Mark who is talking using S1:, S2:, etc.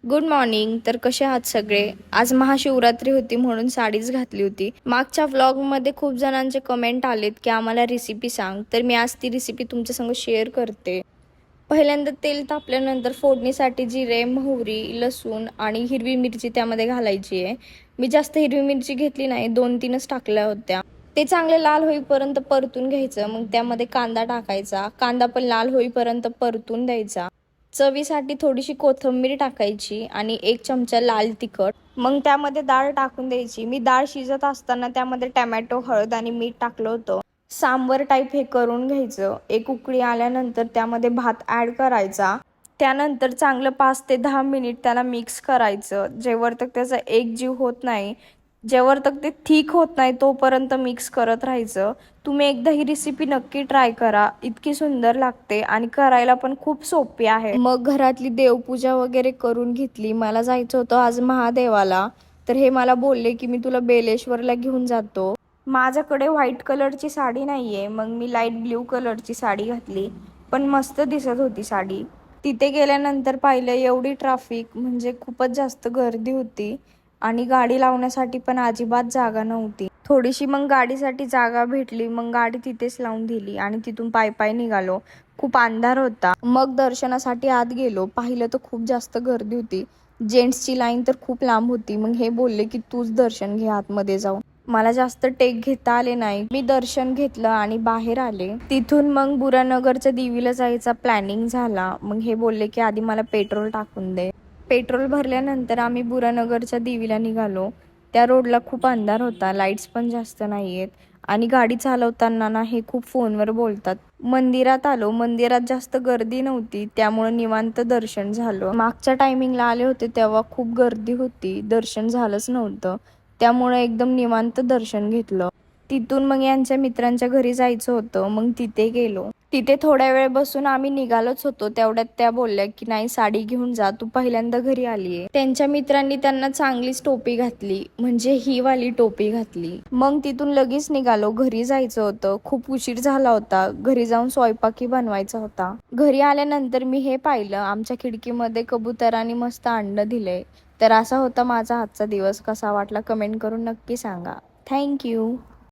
S1: Good morning. तर कसे आहात सगळे? आज महाशिवरात्री होती म्हणून साडीच घातली होती. मागच्या व्लॉगमध्ये खूप जणांचे कमेंट आलेत की आम्हाला रेसिपी सांग, तर मी आज ती रेसिपी तुमच्यासंग शेअर करते. पहिल्यांदा तेल तापल्यानंतर फोडणीसाठी जिरे, मोहरी, लसूण आणि हिरवी मिरची त्यामध्ये घालायची आहे. मी जास्त हिरवी मिरची घेतली नाही, 2-3च टाकल्या होत्या. ते चांगले लाल होईपर्यंत परतून घ्यायचं. मग त्यामध्ये कांदा टाकायचा. कांदा पण लाल होईपर्यंत परतून द्यायचा. चवीसाठी थोडीशी कोथिंबीर टाकायची आणि 1 चमचा लाल तिखट. मग त्यामध्ये डाळ टाकून द्यायची. मी डाळ शिजत असताना त्यामध्ये टमॅटो, हळद आणि मीठ टाकलं होतं. सांबर टाईप हे करून घ्यायचं. एक उकळी आल्यानंतर त्यामध्ये भात ॲड करायचा. त्यानंतर चांगलं 5 ते 10 मिनिट त्याला मिक्स करायचं. जेवर तक त्याचा एकजीव होत नाही, जेवर तक ते थिक होत नाही तोपर्यंत मिक्स करत राहायचं. तुम्ही एकदा ही रेसिपी नक्की ट्राय करा. इतकी सुंदर लागते आणि करायला पण खूप सोपी आहे. मग घरातली देवपूजा वगैरे करून घेतली. मला जायचं होतं आज महादेवाला, तर हे मला बोलले की मी तुला बेलेश्वरला घेऊन जातो. माझ्याकडे व्हाईट कलरची साडी नाहीये, मग मी लाईट ब्ल्यू कलरची साडी घातली. पण मस्त दिसत होती साडी. तिथे गेल्यानंतर पाहिलं एवढी ट्रॅफिक, म्हणजे खूपच जास्त गर्दी होती आणि गाडी लावण्यासाठी पण अजिबात जागा नव्हती. थोडीशी मग गाडीसाठी जागा भेटली, मग गाडी तिथेच लावून दिली आणि तिथून पायी निघालो. खूप अंधार होता. मग दर्शनासाठी आत गेलो. पाहिलं तर खूप जास्त गर्दी होती. जेंट्सची लाईन तर खूप लांब होती. मग हे बोलले की तूच दर्शन घे आतमध्ये जाऊन. मला जास्त टेक घेता आले नाही. मी दर्शन घेतलं आणि बाहेर आले. तिथून मग बुरानगरच्या देवीला जायचा प्लॅनिंग झाला. मग हे बोलले की आधी मला पेट्रोल टाकून दे. पेट्रोल भरल्यानंतर आम्ही बुरानगरच्या देवीला निघालो. त्या रोडला खूप अंधार होता, लाईट्स पण जास्त नाहीयेत आणि गाडी चालवताना ना हे खूप फोनवर बोलतात. मंदिरात आलो. मंदिरात जास्त गर्दी नव्हती, त्यामुळे निवांत दर्शन झालं. मागच्या टायमिंगला आले होते तेव्हा खूप गर्दी होती, दर्शन झालंच नव्हतं. त्यामुळे एकदम निवांत दर्शन घेतलं. तिथून मग यांच्या मित्रांच्या घरी जायचं होतं, मग तिथे गेलो. तिथे थोड्या वेळ बसून आम्ही निघालोच होतो. तेवढ्यात त्या बोलल्या की नाही, साडी घेऊन जा, तू पहिल्यांदा घरी आलीये. त्यांच्या मित्रांनी त्यांना चांगलीच टोपी घातली, म्हणजे ही वाली टोपी घातली. मग तिथून लगेच निघालो. घरी जायचं होतं. खूप उशीर झाला होता. घरी जाऊन स्वयंपाकी बनवायचा होता. घरी आल्यानंतर मी हे पाहिलं, आमच्या खिडकीमध्ये कबुतरांनी मस्त अंड दिले. तर असा होता माझा आजचा दिवस. कसा वाटला कमेंट करून नक्की सांगा. थँक्यू.